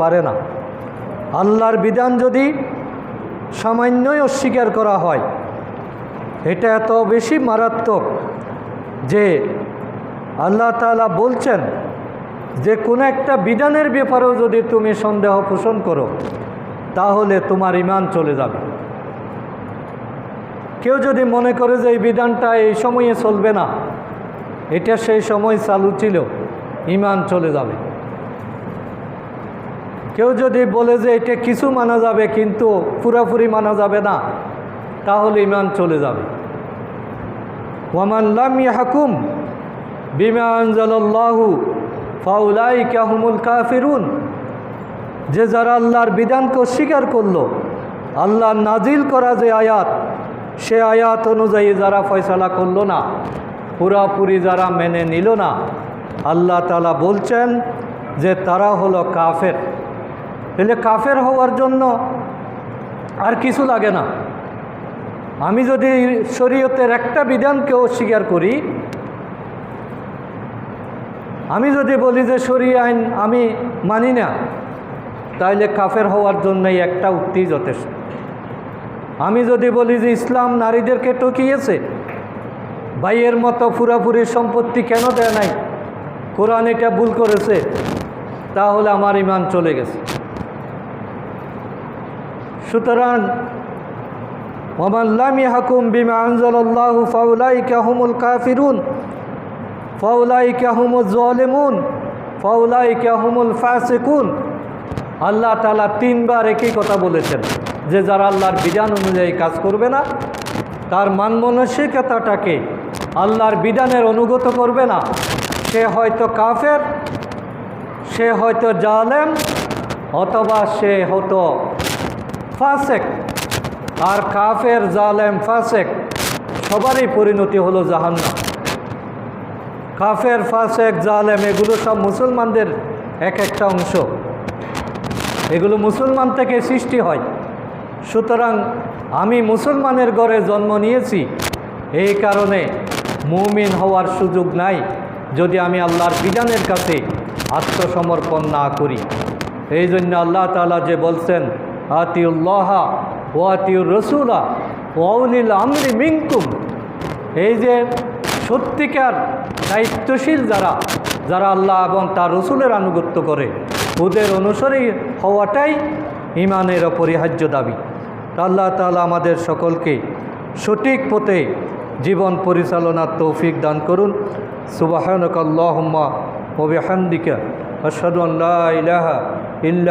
পারে না। আল্লাহর বিধান যদি সামান্যই অস্বীকার করা হয়, এটা এত বেশি মারাত্মক যে আল্লাহ তাআলা বলছেন যে কোনো একটা বিধানের ব্যাপারেও যদি তুমি সন্দেহ পোষণ করো তাহলে তোমার ঈমান চলে যাবে। কেউ যদি মনে করে যে এই বিধানটা এই সময়ে চলবে না, এটা সেই সময় চালু ছিল, ঈমান চলে যাবে। কেউ যদি বলে যে এটা কিছু মানা যাবে কিন্তু পুরাপুরি মানা যাবে না, তাহলে ঈমান চলে যাবে। ওয়ামান লাম ইয়াহকুম বিমা আনজালাল্লাহু ফাউলাইকা হুমুল কাফিরুন, যে যারা আল্লাহর বিধানকে অস্বীকার করলো, আল্লাহর নাজিল করা যে আয়াত, সে আয়াত অনুযায়ী যারা ফয়সালা করলো না, পুরাপুরি যারা মেনে নিল না, আল্লাহ তাআলা বলছেন যে তারা হলো কাফের। তাহলে কাফের হওয়ার জন্য আর কিছু লাগে না। আমি যদি শরীয়তের একটা বিধানকে অস্বীকার করি, আমি যদি বলি যে শরীয় আইন আমি মানি না, তাইলে কাফের হওয়ার জন্যই একটা উক্তি যথেষ্ট। আমি যদি বলি যে ইসলাম নারীদেরকে ঠকিয়েছে, ভাইয়ের মতো পুরাপুরি সম্পত্তি কেন দেয় নাই, কোরআন এটা ভুল করেছে, তাহলে আমার ঈমান চলে গেছে। সুতরাং ওয়ামান লাম ইয়াহকুম বিমা আনজালাল্লাহু ফাউলাইকা হুমুল কাফিরুন ফাউলাইকা হুমুজ জালিমুন ফাউলাইকা হুমুল ফাসিকুন। আল্লাহ তাআলা তিনবার একই কথা বলেছেন যে যারা আল্লাহর বিধান অনুযায়ী কাজ করবে না, তার মান মানসিকতাটাকে আল্লাহর বিধানের অনুগত করবে না, সে হয়তো কাফের, সে হয়তো জালেম, অথবা সে হয়তো ফাসেক। আর কাফের, জালেম, ফাসেক সবারই পরিণতি হলো জাহান্নাম। কাফের, ফাসেক, জালেম এগুলো সব মুসলমানদের এক একটা অংশ, এগুলো মুসলমান থেকে সৃষ্টি হয়। সুতরাং আমি মুসলমানের ঘরে জন্ম নিয়েছি, এই কারণে মুমিন হওয়ার সুযোগ নাই যদি আমি আল্লাহর বিধানের কাছে আত্মসমর্পণ না করি। এই জন্য আল্লাহ তাআলা যে বলছেন আতিউল্লাহা ওয়া আতিউর রাসূলা ওয়া উলিল আমরি মিনকুম, এই যে সত্যিকার দায়িত্বশীল যারা আল্লাহ এবং তার রসুলের আনুগত্য করে, ওদের অনুসারী হওয়াটাই ঈমানের অপরিহার্য দাবি। আল্লাহ তাআলা আমাদের সকলকে সঠিক পথে জীবন পরিচালনার তৌফিক দান করুন। সুবহানাকাল্লাহুম্মা ওয়া বিহামদিকা আশহাদু আল্লা ইলাহা ইল্লা